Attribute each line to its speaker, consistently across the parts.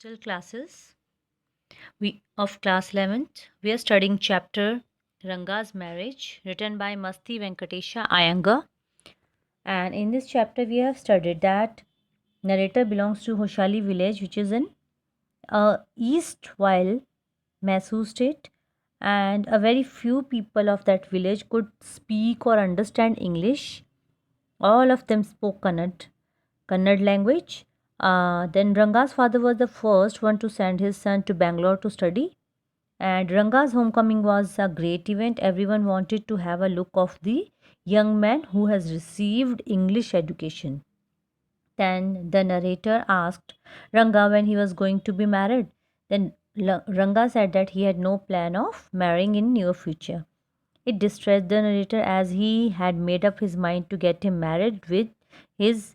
Speaker 1: Still classes we of class 11th. We are studying chapter Ranga's Marriage, written by Masti Venkatesha Iyengar. And in this chapter, we have studied that narrator belongs to Hoshali village, which is in east while Mysore state, and a very few people of that village could speak or understand English. All of them spoke Kannada language. Then Ranga's father was the first one to send his son to Bangalore to study. And Ranga's homecoming was a great event. Everyone wanted to have a look of the young man who has received English education. Then the narrator asked Ranga when he was going to be married. Then Ranga said that he had no plan of marrying in near future. It distressed the narrator as he had made up his mind to get him married with his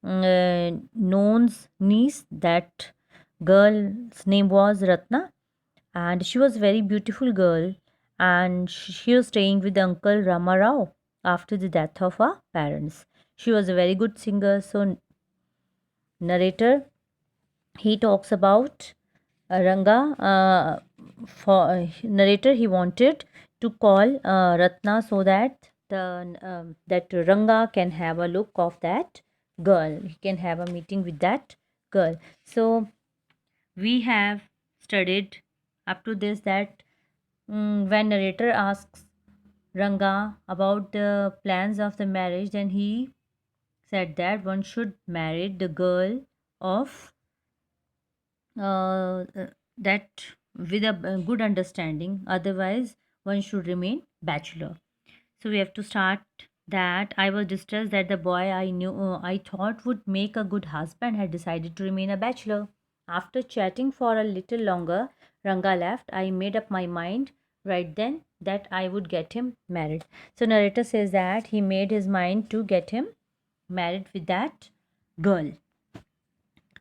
Speaker 1: known's niece. That girl's name was Ratna, and she was very beautiful girl, and she was staying with Uncle Ramarao after the death of her parents. She was a very good singer. So narrator, he talks about Ranga. For narrator, he wanted to call Ratna so that that Ranga can have a look of that girl. He can have a meeting with that girl. So we have studied up to this that when narrator asks Ranga about the plans of the marriage, then he said that one should marry the girl of uh, uh, that with a good understanding, otherwise one should remain bachelor. So we have to start that I was distressed that the boy I thought would make a good husband had decided to remain a bachelor. After chatting for a little longer, Ranga left. I made up my mind right then that I would get him married. So narrator says that he made his mind to get him married with that girl.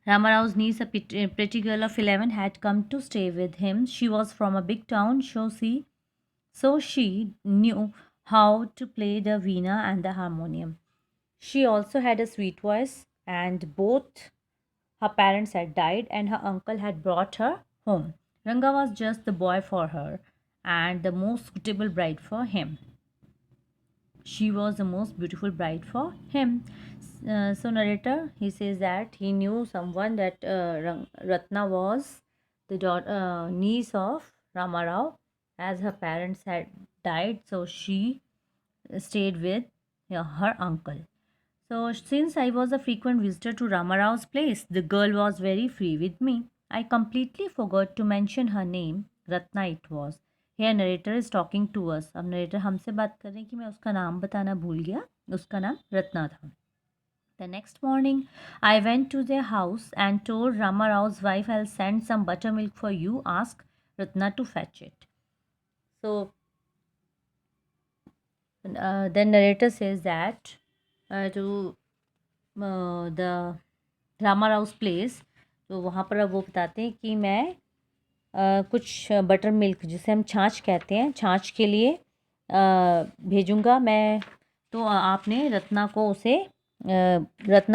Speaker 1: Ramarao's niece, a pretty girl of 11, had come to stay with him. She was from a big town, so she knew how to play the veena and the harmonium. She also had a sweet voice, and both her parents had died, and her uncle had brought her home. Ranga was just the boy for her, and the most suitable bride for him. She was the most beautiful bride for him. So narrator, he says that he knew someone that Ratna was the niece of Ramarao, as her parents had died, so she stayed with her uncle. So since I was a frequent visitor to Ramarao's place, the girl was very free with me. I completely forgot to mention her name. Ratna it was. Here narrator is talking to us. अब narrator हमसे बात कर रहे हैं कि मैं उसका नाम बताना भूल गया. उसका नाम रत्ना था. The next morning, I went to their house and told Ramarao's wife, I'll send some buttermilk for you. Ask Ratna to fetch it. So then narrator says that to the Rama Rouse place, तो वहाँ पर वो बताते हैं कि मैं कुछ butter milk जिसे हम छाछ कहते हैं, छाछ के लिए भेजूँगा मैं। तो आपने रत्ना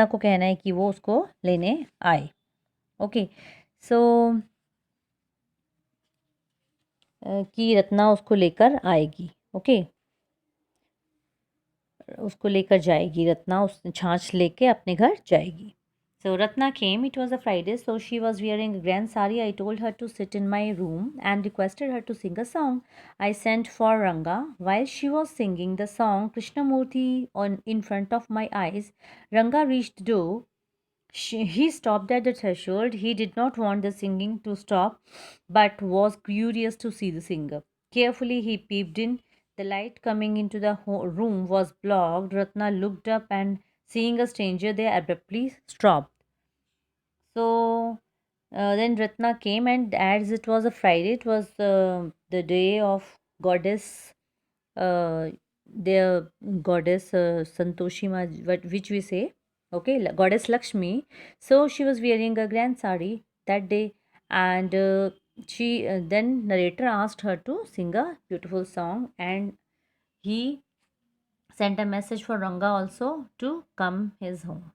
Speaker 1: को कहना है कि वो उसको लेने आए। ओके, सो कि रत्ना उसको लेकर आएगी। ओके, उसको लेकर जाएगी, रत्ना उस छाछ लेके अपने घर जाएगी। So Ratna came. It was a Friday, so she was wearing a grand sari. I told her to sit in my room and requested her to sing a song. I sent for Ranga. While she was singing the song Krishnamurti on in front of my eyes, Ranga reached the door. He stopped at the threshold. He did not want the singing to stop, but was curious to see the singer. Carefully, he peeped in. The light coming into the room was blocked. Ratna looked up and, seeing a stranger there, abruptly stopped. So then Ratna came, and as it was a Friday, it was the day of goddess, their goddess Santoshi Ma, which we say, okay, goddess Lakshmi. So she was wearing a grand sari that day, and she then narrator asked her to sing a beautiful song, and he sent a message for Ranga also to come his home.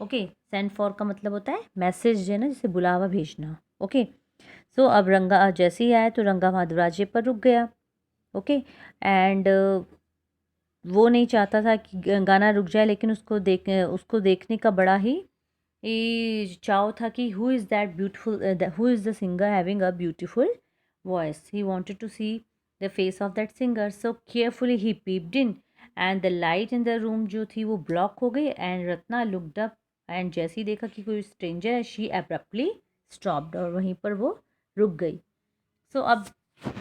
Speaker 1: Okay, send for का मतलब होता है message है ना, जैसे बुलावा भेजना। Okay, सो अब रंगा जैसे ही आया तो रंगा वहाँ दरवाजे पर रुक गया। ओके, एंड वो नहीं चाहता था कि गाना रुक जाए, लेकिन उसको देखने का बड़ा ही चाव था कि who is that beautiful, who is the singer having a beautiful voice. He wanted to see the face of that singer, so carefully he peeped in and the light in the room जो थी वो block हो गई and Ratna looked up and जैसे ही देखा कि कोई स्ट्रेंजर है, शी एब्रप्टली स्टॉप्ड, और वहीं पर वो रुक गई। So,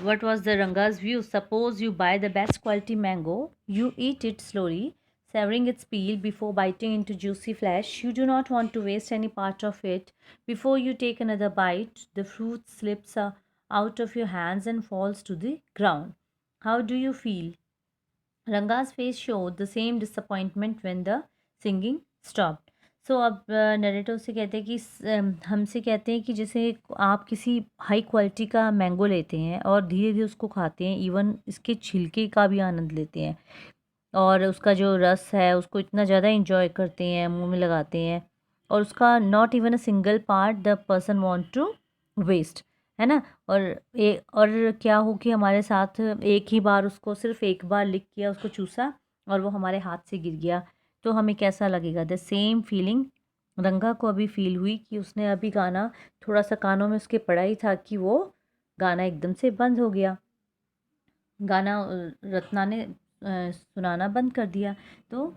Speaker 1: what was the Ranga's view? Suppose you buy the best quality mango, you eat it slowly, savoring its peel before biting into juicy flesh. You do not want to waste any part of it. Before you take another bite, the fruit slips out of your hands and falls to the ground. How do you feel? Ranga's face showed the same disappointment when the singing stopped. सो अब narrator उससे कहते हैं कि हमसे कहते हैं कि जैसे आप किसी हाई क्वालिटी का मैंगो लेते हैं और धीरे धीरे उसको खाते हैं, इवन इसके छिलके का भी आनंद लेते हैं और उसका जो रस है उसको इतना ज़्यादा इंजॉय करते हैं, मुंह में लगाते हैं, और उसका not even a single part the person want to waste, है ना। और क्या हो कि हमारे साथ एक ही बार उसको सिर्फ एक बार लिक किया, उसको चूसा और वो हमारे हाथ से गिर गया, तो हमें कैसा लगेगा। द सेम फीलिंग रंगा को अभी फील हुई कि उसने अभी गाना थोड़ा सा कानों में उसके पड़ा ही था कि वो गाना एकदम से बंद हो गया। गाना रत्ना ने सुनाना बंद कर दिया। तो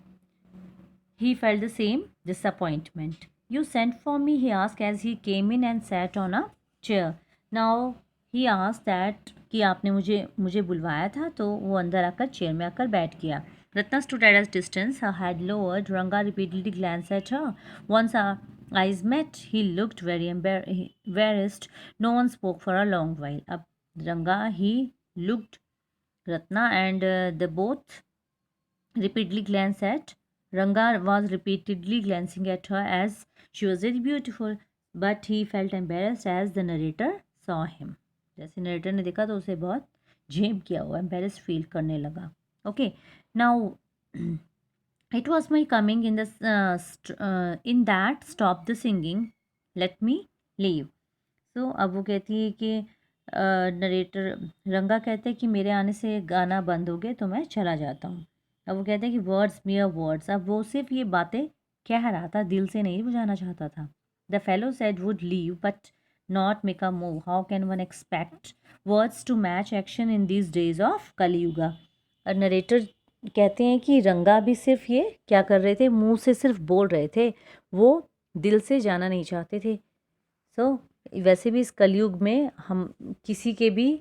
Speaker 1: he felt the same disappointment. You sent for me, he asked as he came in and sat on a chair. Now he asked that कि आपने मुझे मुझे बुलवाया था, तो वो अंदर आकर चेयर में आकर बैठ गया। Ratna stood at a distance, her head lowered. Ranga repeatedly glanced at her. Once our eyes met, he looked very embarrassed. No one spoke for a long while. अब Ranga he looked Ratna and they both repeatedly glanced at. Ranga was repeatedly glancing at her as she was very beautiful, but he felt embarrassed as the narrator saw him. जैसे narrator ने देखा तो उसे बहुत झेम किया हुआ, embarrass फील करने लगा। Okay, now it was my coming in that stop the singing, let me leave. So अब वो कहती है कि नरेटर रंगा कहते हैं कि मेरे आने से गाना बंद हो गया तो मैं चला जाता हूँ। अब वो कहते हैं कि वर्ड्स मियर वर्ड्स, अब वो सिर्फ ये बातें कह रहा था, दिल से नहीं बुझाना चाहता था। The fellow said would leave but not make a move, how can one expect words to match action in these days of Kalyuga. और नरेटर कहते हैं कि रंगा भी सिर्फ ये क्या कर रहे थे, मुंह से सिर्फ बोल रहे थे, वो दिल से जाना नहीं चाहते थे। सो वैसे भी इस कलयुग में हम किसी के भी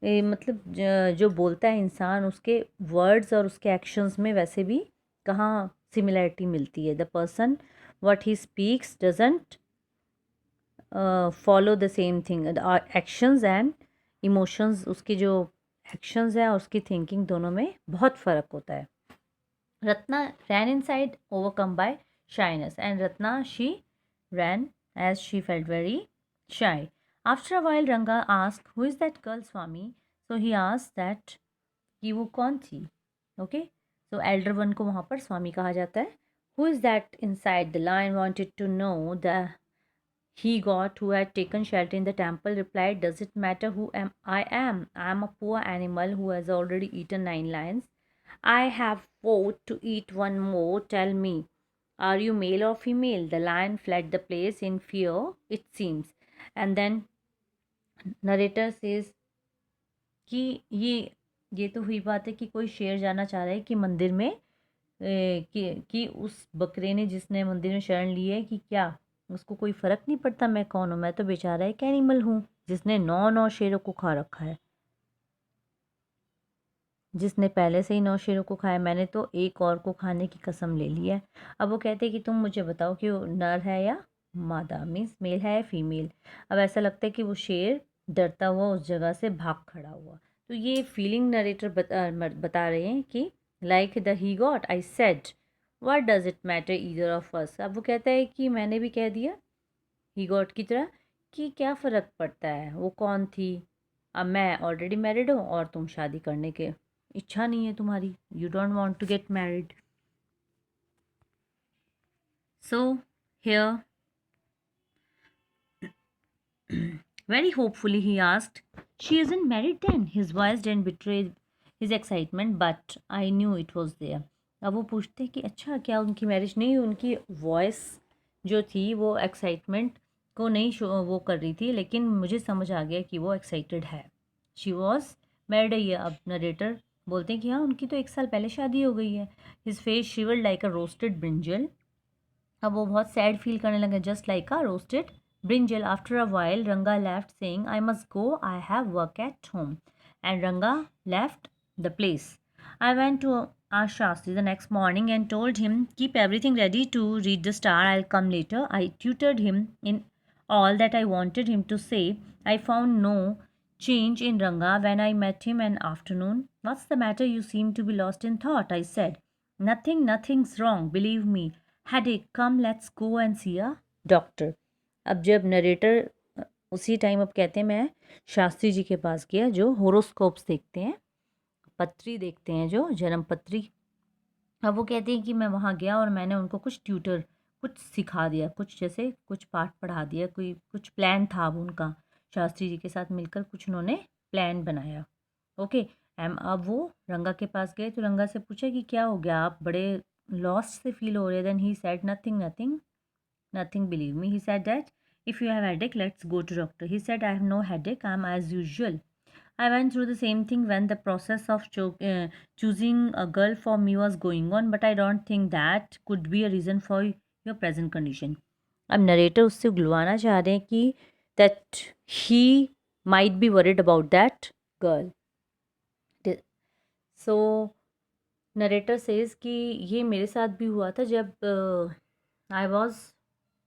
Speaker 1: मतलब जो बोलता है इंसान, उसके वर्ड्स और उसके एक्शंस में वैसे भी कहाँ सिमिलैरिटी मिलती है। The person what he speaks doesn't follow the same thing, actions and emotions, उसके जो एक्शंस है और उसकी थिंकिंग दोनों में बहुत फ़र्क होता है। Ratna ran inside overcome by shyness, and Ratna she ran as she felt very shy. After a while Ranga asked, who is that girl Swami? So he asked that कि वो कौन थी। ओके, सो एल्डर वन को वहाँ पर स्वामी कहा जाता है। Who is that inside, the lion wanted to know. The he got who had taken shelter in the temple replied, does it matter who am I am a poor animal who has already eaten 9 lions. I have vowed to eat one more. Tell me, are you male or female? The lion fled the place in fear, it seems. And then narrator says कि ये तो हुई बात है कि कोई शेर जाना चाह रहा है कि मंदिर में कि उस बकरे ने जिसने मंदिर में शरण ली है कि क्या उसको कोई फ़र्क नहीं पड़ता मैं कौन हूँ, मैं तो बेचारा एक एनिमल हूँ जिसने 9 शेरों को खा रखा है, जिसने पहले से ही 9 शेरों को खाया, मैंने तो एक और को खाने की कसम ले ली है। अब वो कहते हैं कि तुम मुझे बताओ कि वो नर है या मादा, मीन्स मेल है या फीमेल। अब ऐसा लगता है कि वो शेर डरता हुआ उस जगह से भाग खड़ा हुआ। तो ये फीलिंग नरेटर बता रहे हैं कि like the he got I said what does it matter either of us. अब वो कहता है कि मैंने भी कह दिया ही गॉट की तरह कि क्या फ़र्क पड़ता है वो कौन थी, अब मैं ऑलरेडी मैरिड हूँ और तुम शादी करने के इच्छा नहीं है तुम्हारी, you don't want to get married. So here? Very hopefully, he asked. She isn't married then? His voice didn't betray his excitement, but I knew it was there. अब वो पूछते कि अच्छा क्या उनकी मैरिज नहीं हुई? उनकी वॉइस जो थी वो एक्साइटमेंट को नहीं शो वो कर रही थी, लेकिन मुझे समझ आ गया कि वो एक्साइटेड है. She was married. ये अब नरेटर बोलते हैं कि हाँ उनकी तो 1 साल पहले शादी हो गई है. हिज फेस शिवर्ड लाइक अ रोस्टेड ब्रिंजल. अब वो बहुत सैड फील करने लगे. Just like a roasted brinjal. After a while, Ranga left, saying, I must go, I have work at home. And Ranga left the place. I went to ask Shastri the next morning and told him, keep everything ready to read the star, I'll come later. I tutored him in all that I wanted him to say. I found no change in Ranga when I met him in afternoon. What's the matter? You seem to be lost in thought, I said. Nothing, nothing's wrong, believe me. Headache, come, let's go and see a doctor. अब जब narrator उसी time अब कहते हैं मैं शास्त्री जी के पास गया जो होरोस्कोप्स देखते हैं, पत्री देखते हैं, जो जन्म पत्री. अब वो कहते हैं कि मैं वहाँ गया और मैंने उनको कुछ सिखा दिया, कुछ जैसे कुछ पाठ पढ़ा दिया, कोई कुछ प्लान था अब उनका. शास्त्री जी के साथ मिलकर कुछ उन्होंने प्लान बनाया. ओके. एम अब वो रंगा के पास गए तो रंगा से पूछा कि क्या हो गया, आप बड़े लॉस्ट से फील हो रहे. Then he said nothing nothing Nothing, believe me. He said that if you have headache, let's go to doctor. He said, I have no headache. I'm as usual. I went through the same thing when the process of choosing a girl for me was going on, but I don't think that could be a reason for your present condition. अब narrator उससे बुलवाना चाह रहे हैं कि that he might be worried about that girl. So narrator says कि ये मेरे साथ भी हुआ था जब I was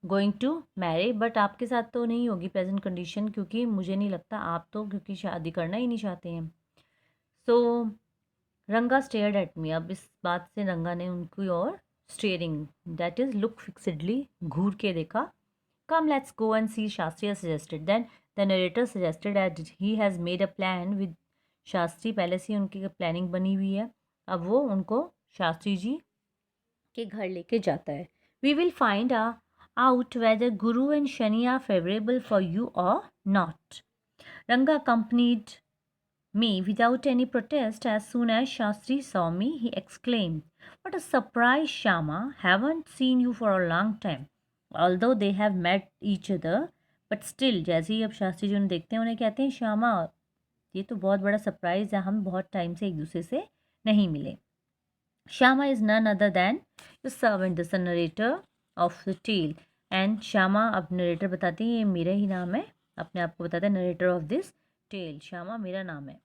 Speaker 1: going to marry, but आपके साथ तो नहीं होगी प्रेजेंट कंडीशन, क्योंकि मुझे नहीं लगता आप तो क्योंकि शादी करना ही नहीं चाहते हैं. सो रंगा स्टेयर्ड एट मी. अब इस बात से रंगा ने उनकी और steering that is look fixedly घूर के देखा. Come let's go and see, Shastri suggested. Then the narrator suggested at he has made a plan with Shastri. पहले से उनकी प्लानिंग बनी हुई है. अब वो उनको शास्त्री जी के घर लेके जाता है. We will find out whether Guru and Shani are favorable for you or not. Ranga accompanied me without any protest. As soon as Shastri saw me, he exclaimed, what a surprise, Shama! Haven't seen you for a long time. Although they have met each other, but still, जैसे ही अब शास्त्री जी उन्हें देखते हैं उन्हें कहते हैं श्यामा, ये तो बहुत बड़ा सरप्राइज है, हम बहुत टाइम से एक दूसरे से नहीं मिले. Shama is none other than the servant, the narrator of the tale. And Shyama अब नरेटर बताती है ये मेरा ही नाम है, अपने आप को बताता है narrator of this tale. Shyama मेरा नाम है.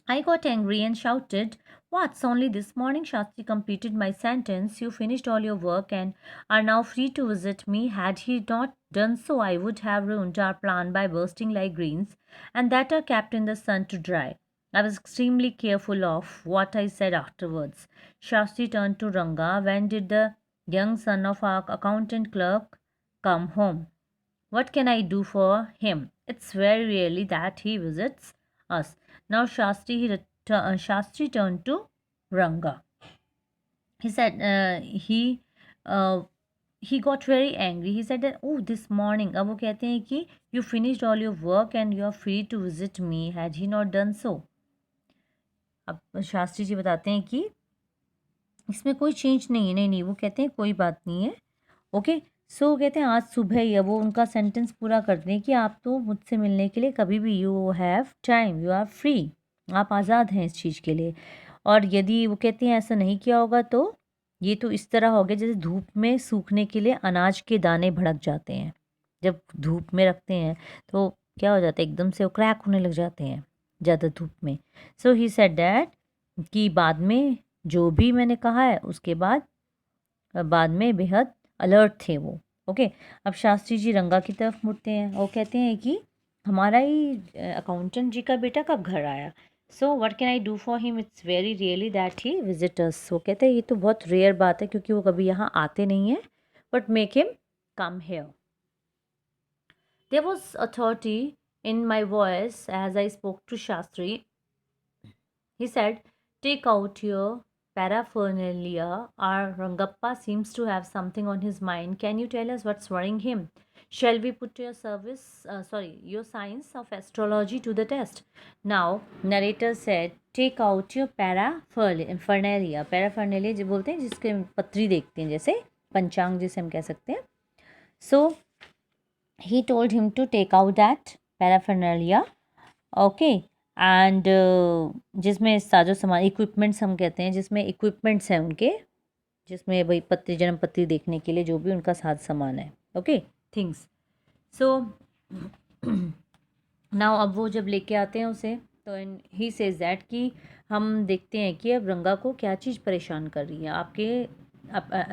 Speaker 1: I got angry and shouted, what's only this morning Shastri completed my sentence. You finished all your work and are now free to visit me. Had he not done so, I would have ruined our plan by bursting like greens and that are kept in the sun to dry. I was extremely careful of what I said afterwards. Shastri turned to Ranga. When did the young son of our accountant clerk come home? What can I do for him? It's very rarely that he visits us. Now Shastri turned to Ranga. He said uh, he got very angry. He said that oh this morning. अब वो कहते हैं कि you finished all your work and you are free to visit me. Had he not done so? अब शास्त्री जी बताते हैं कि इसमें कोई चेंज नहीं है. नहीं वो कहते हैं कोई बात नहीं है. ओके. सो कहते हैं आज सुबह ही. अब वो उनका सेंटेंस पूरा करते हैं कि आप तो मुझसे मिलने के लिए कभी भी you have time, you are free, आप आज़ाद हैं इस चीज़ के लिए. और यदि वो कहते हैं ऐसा नहीं किया होगा तो ये तो इस तरह हो गया जैसे धूप में सूखने के लिए अनाज के दाने भड़क जाते हैं. जब धूप में रखते हैं तो क्या हो जाता है, एकदम से वो क्रैक होने लग जाते हैं ज़्यादा धूप में. सो ही सेड डैट कि बाद में जो भी मैंने कहा है उसके बाद में बेहद अलर्ट थे वो. ओके. अब शास्त्री जी रंगा की तरफ मुड़ते हैं और कहते हैं कि हमारा ही अकाउंटेंट जी का बेटा कब घर आया. So what can I do for him? It's very really that he visitors. वो कहते हैं ये तो बहुत रेयर बात है क्योंकि वो कभी यहाँ आते नहीं हैं, but make him come here. There was authority in my voice as I spoke to Shastri. He said, take out your paraphernalia, our Rangappa seems to have something on his mind. Can you tell us what's worrying him? Shall we put your your science of astrology to the test? Now, narrator said, take out your paraphernalia. Paraphernalia जो बोलते हैं जिसके पत्री देखते हैं, जैसे पंचांग जिसे हम कह सकते हैं. So, he told him to take out that paraphernalia. Okay. And जिसमें साजो सामान, इक्विपमेंट्स हम कहते हैं, जिसमें इक्विपमेंट्स हैं उनके, जिसमें वही पत्री, जन्म पत्री देखने के लिए जो भी उनका साज सामान है. Okay, things. सो नाउ अब वो जब लेके आते हैं उसे, तो ही सेज दैट कि हम देखते हैं कि अब रंगा को क्या चीज़ परेशान कर रही है. आपके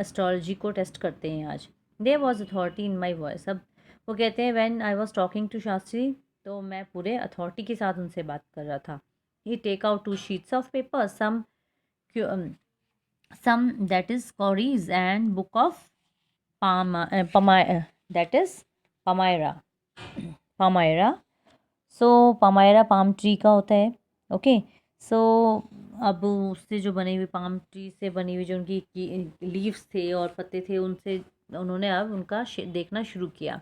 Speaker 1: एस्ट्रोलॉजी को टेस्ट करते हैं आज. There was authority in my voice. अब वो कहते हैं when I was talking to Shastri, तो मैं पूरे अथॉरिटी के साथ उनसे बात कर रहा था. ही take out 2 sheets of paper, some that is Corey's and book of that is Palmyra. So palmyra palm tree का होता है. ओके. सो अब उससे जो बनी हुई, पाम ट्री से बनी हुई जो उनकी लीव्स थे और पत्ते थे, उनसे उन्होंने अब उनका देखना शुरू किया.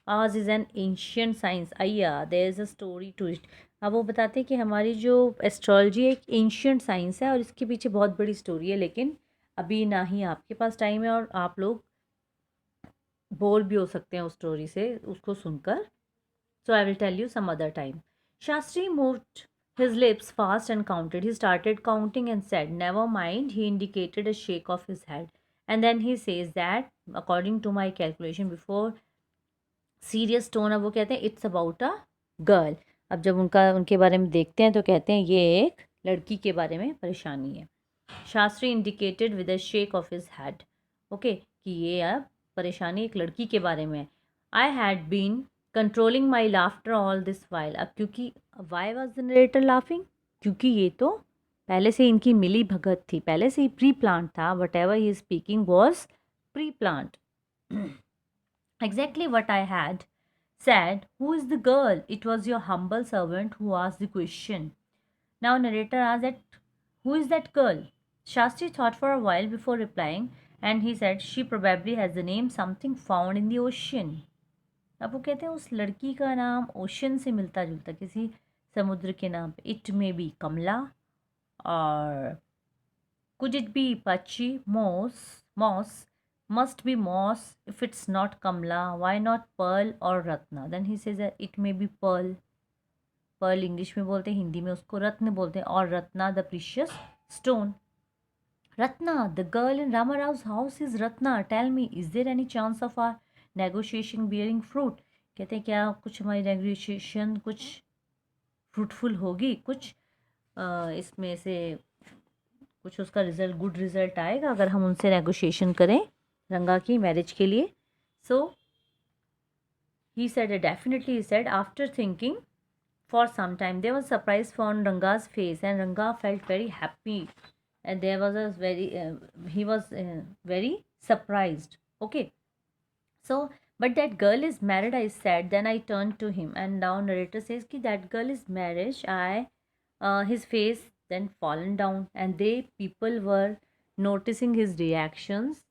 Speaker 1: आज इज़ एन एंशियंट साइंस. आइया, there is a story to it. अब वो बताते हैं कि हमारी जो एस्ट्रोलॉजी एक एंशियंट साइंस है और इसके पीछे बहुत बड़ी स्टोरी है, लेकिन अभी ना ही आपके पास टाइम है और आप लोग बोर भी हो सकते हैं उस स्टोरी से, उसको सुनकर. So I will tell you some other time. Shastri moved his lips fast and counted. He started counting and said, never mind. He indicated a shake of his head. And then he says that, according to my calculation, before serious tone, अब वो कहते हैं it's about a girl. अब जब उनके बारे में देखते हैं तो कहते हैं ये एक लड़की के बारे में परेशानी है. Shastri indicated with a shake of his head. Okay, कि ये अब परेशानी एक लड़की के बारे में है. I had been controlling my laughter all this while. अब क्योंकि why was the narrator laughing, क्योंकि ये तो पहले से इनकी मिली भगत थी, पहले से ही प्री प्लांट था. What ever he speaking was pre plant. Exactly what I had said, who is the girl? It was your humble servant who asked the question. Now narrator asked that, who is that girl? Shastri thought for a while before replying, and he said, she probably has the name something found in the ocean. अब वो कहते हैं उस लड़की का नाम ocean से मिलता जुलता, किसी समुद्र के नाम पे. इट मे बी कमला और कुड इट बी पची, moss must be moss. If it's not kamla, why not pearl or ratna? Then he says that it may be pearl English में बोलते हैं, हिंदी में उसको रत्न बोलते हैं, और Ratna the precious stone. Ratna, the girl in Rama Rao's house is Ratna. Tell me, is there any chance of our negotiation bearing fruit? कहते हैं क्या कुछ हमारी नेगोशिएशन कुछ फ्रूटफुल होगी, कुछ इसमें से कुछ उसका रिजल्ट, गुड रिजल्ट आएगा अगर हम उनसे नेगोशिएशन करें रंगा की मैरिज के लिए. So he said, definitely he said. After thinking for some time, there was surprise on Ranga's face, and Ranga felt very happy, and there was a he was very surprised. Okay, so but that girl is married, I said. Then I turned to him, and now narrator says ki that girl is married. His face then fallen down, and people were noticing his reactions.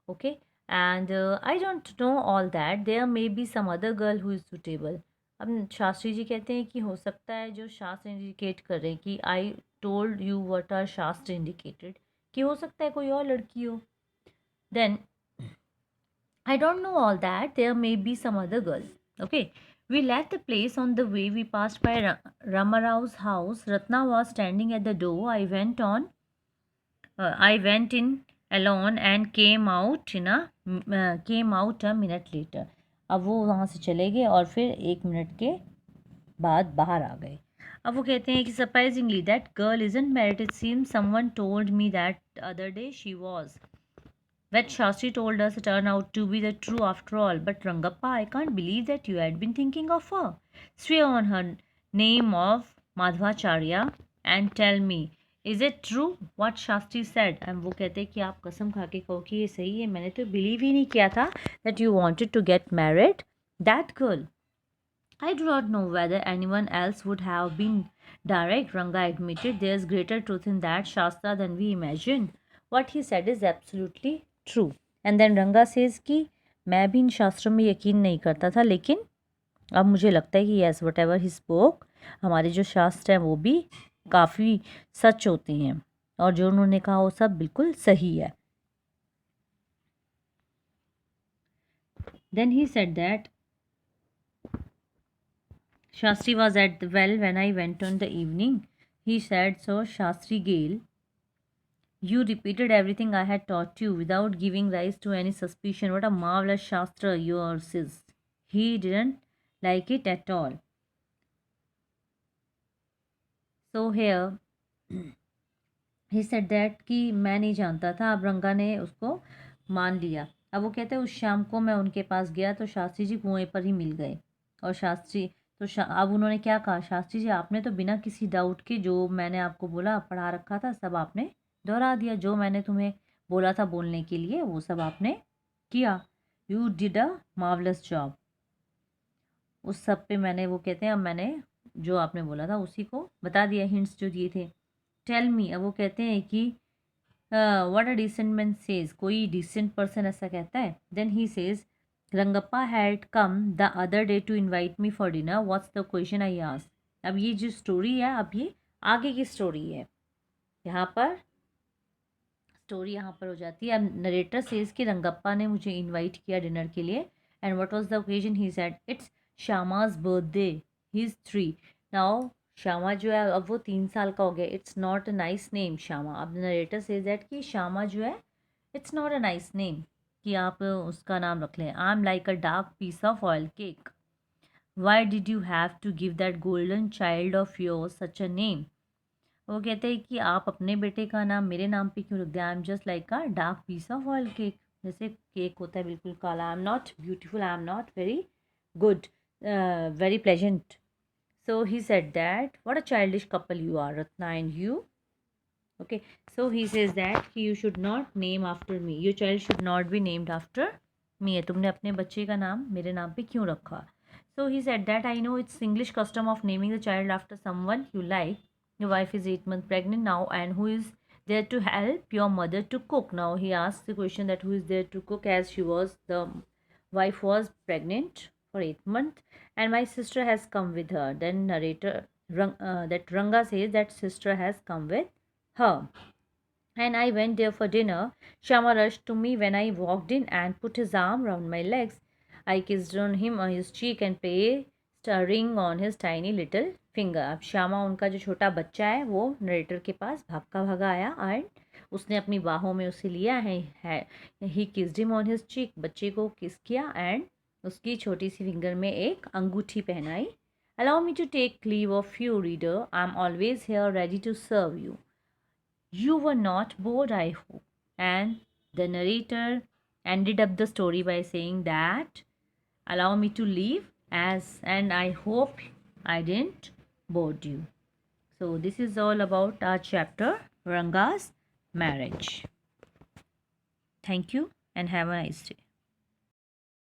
Speaker 1: Okay, and I don't know all that. There may be some other girl who is suitable. अब शास्त्री जी कहते हैं कि हो सकता है जो शास्त्र indicate कर रहे हैं, कि I told you what are shastra indicated, कि हो सकता है कोई और लड़की हो. Then I don't know all that. There may be some other girl. Okay, we left the place on the way we passed by Ramarao's house. Ratna was standing at the door. I went in alone and came out a minute later. अब वो वहाँ से चले गए और फिर 1 minute के बाद बाहर आ गए. अब वो कहते हैं कि surprisingly that girl isn't married. It seems someone told me that other day she was. What Shastri told us turned out to be the true after all. But Rangappa, I can't believe that you had been thinking of her. Swear on her name of Madhvacharya and tell me, is it true what Shastri said? And वो कहते हैं कि आप कसम खा के कहो कि ये सही है, मैंने तो बिलीव ही नहीं किया था that you wanted to get married that girl. I do not know whether anyone else would have been direct. Ranga admitted there's greater truth in that Shastra than we imagine. What he said is absolutely true. And then Ranga says कि मैं भी इन शास्त्रों में यकीन नहीं करता था, लेकिन अब मुझे लगता है कि yes what ever he spoke, हमारे जो शास्त्र हैं वो भी काफ़ी सच होते हैं और जो उन्होंने कहा वो सब बिल्कुल सही है. Then he said that Shastri was at the well when I went on the evening. He said, so Shastri Gale, you repeated everything I had taught you without giving rise to any suspicion. What a marvelous Shastra yours is. He didn't like it at all. So here he said that कि मैं नहीं जानता था, अब रंगा ने उसको मान लिया. अब वो कहते हैं उस शाम को मैं उनके पास गया तो शास्त्री जी कुएं पर ही मिल गए. और शास्त्री तो अब उन्होंने क्या कहा, शास्त्री जी आपने तो बिना किसी डाउट के जो मैंने आपको बोला पढ़ा रखा था सब आपने दोहरा दिया, जो मैंने तुम्हें बोला था बोलने के लिए वो सब आपने किया. You did a marvellous job. उस सब पे मैंने वो कहते हैं अब मैंने जो आपने बोला था उसी को बता दिया, हिंट्स जो दिए थे. टेल मी, अब वो कहते हैं कि what a decent man says, कोई डिसेंट पर्सन ऐसा कहता है. Then he says Rangappa had come the other day to invite me for dinner, what's the question I asked. अब ये जो स्टोरी है अब ये आगे की स्टोरी है. यहाँ पर स्टोरी यहाँ पर हो जाती है. अब नरेटर सेज कि रंगप्पा ने मुझे इनवाइट किया डिनर के लिए. And what was the occasion, he said it's Shyama's birthday, he is 3 now. Shyama जो है अब वो 3 साल का हो गया. It's not a nice name Shyama. अब नरेटर सेज दैट कि श्यामा जो है it's not a nice name कि आप उसका नाम रख लें. I am like a dark piece of oil cake. Why did you have to give that golden child of your such a name. वो कहते हैं कि आप अपने बेटे का नाम मेरे नाम पे क्यों रख दिया. I am just like a dark piece of oil cake, जैसे केक होता है बिल्कुल काला. I am not beautiful, I am not very good, very pleasant. So he said that, what a childish couple you are, Ratna and you. Okay, so he says that you should not name after me. Your child should not be named after me. तुमने अपने बच्चे का नाम मेरे नाम पे क्यों रखा. So he said that I know it's English custom of naming the child after someone you like. Your wife is 8 months pregnant now, and who is there to help your mother to cook. Now he asked the question that who is there to cook, as the wife was pregnant for 8 months, and my sister has come with her. Then narrator that Ranga says that sister has come with her. And I went there for dinner. Shama rushed to me when I walked in and put his arm round my legs. I kissed on him on his cheek and placed a ring on his tiny little finger. अब श्यामा उनका जो छोटा बच्चा है वो narrator के पास भागा भागा आया एंड उसने अपनी बाहों में उसे लिया है. He kissed him on his cheek, बच्चे को किस किया एंड उसकी छोटी सी फिंगर में एक अंगूठी पहनाई. Allow me to take leave of you, reader. I am always here ready to serve you. You were not bored, I hope. And the narrator ended up the story by saying that, allow me to leave and I hope I didn't bore you. So this is all about our chapter Ranga's marriage. Thank you and have a nice day.